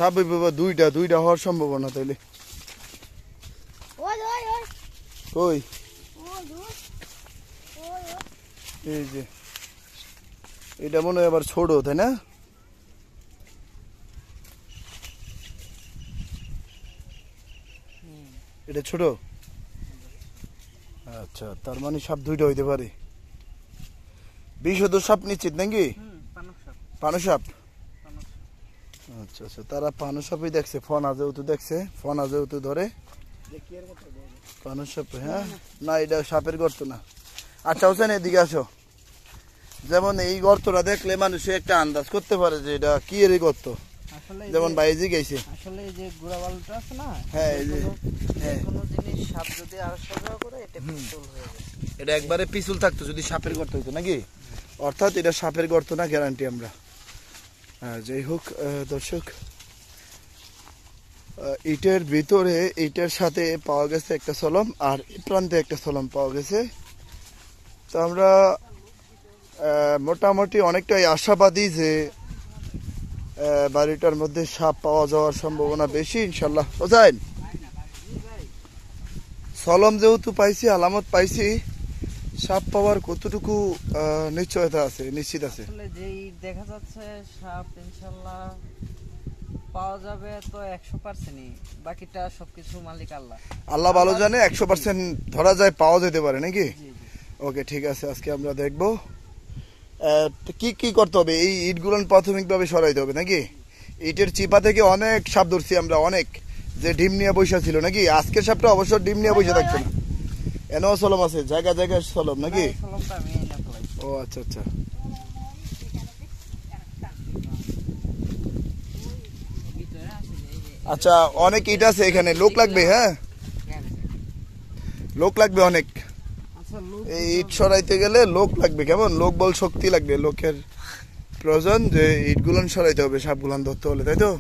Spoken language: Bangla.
সাপ বাবা দুইটা দুইটা হওয়ার সম্ভাবনা তাইলে কই এই যে এটা মনে হয় আবার ছোট তাই না এটা ছোট আচ্ছা তার মানে সাপ দুইটা হইতে পারে বিষধর সাপ নিশ্চিত নাকি পানো সাপ আচ্ছা আচ্ছা তারা পানো সাপই দেখছে ফোন যেহেতু দেখছে ফোন যেহেতু ধরে পানো সাপ হ্যাঁ না এটা সাপের গর্ত না আচ্ছা হোসেন এদিকে আসো যেমন এই গর্তটা দেখলে মানুষ একটা আন্দাজ করতে পারে যে এটা কি এর গর্ত যেমন বাইজি গেছে আসলে এই যে গুড়াবালুটা আছে না হ্যাঁ এই যে হ্যাঁ কোনো জিনিস সাপ যদি আর সজাগ করে এটা পিছল হয়ে যায় এটা একবারে পিছল থাকতো যদি সাপের গর্ত হইতো নাকি অর্থাৎ এটা সাপের গর্ত না গ্যারান্টি আমরা যাই হোক দর্শক ইটের ভিতরে ইটের সাথে পাওয়া গেছে একটা সলম আর প্রান্তে একটা সলম পাওয়া গেছে তো আমরা মোটামুটি অনেকটাই আশাবাদী যে বাড়িটার মধ্যে সাপ পাওয়া যাওয়ার সম্ভাবনা বেশি ইনশাল্লাহ হোসেন সলম যেহেতু পাইছি আলামত পাইছি সাপ পাওয়ার কতটুকু নিশ্চয়তা আছে নিশ্চিত আছে আসলে যেই দেখা যাচ্ছে সাপ ইনশাআল্লাহ পাওয়া যাবে তো 100%ই বাকিটা সবকিছু মালিক আল্লাহ আল্লাহ ভালো জানে 100% ধরা যায় পাওয়া যেতে পারে নাকি ওকে ঠিক আছে আজকে আমরা দেখব কি কি করতে হবে এই ইটগুলো প্রাথমিকভাবে সরাইতে হবে নাকি ইটের চিপা থেকে অনেক সাপ ধরছি আমরা অনেক যে ডিম নিয়ে বসে ছিল নাকি আজকের সাপটা অবশ্য ডিম নিয়ে বসে থাকছে না এনেও সলম আছে জায়গা জায়গায় সলম নাকি ও আচ্ছা আচ্ছা আচ্ছা অনেক ইট আছে এখানে লোক লাগবে হ্যাঁ লোক লাগবে অনেক এই ইট সরাইতে গেলে লোক লাগবে কেমন লোক বল শক্তি লাগবে লোকের প্রয়োজন যে ইটগুলো সরাইতে হবে সাপগুলান ধরতে হলে তাই তো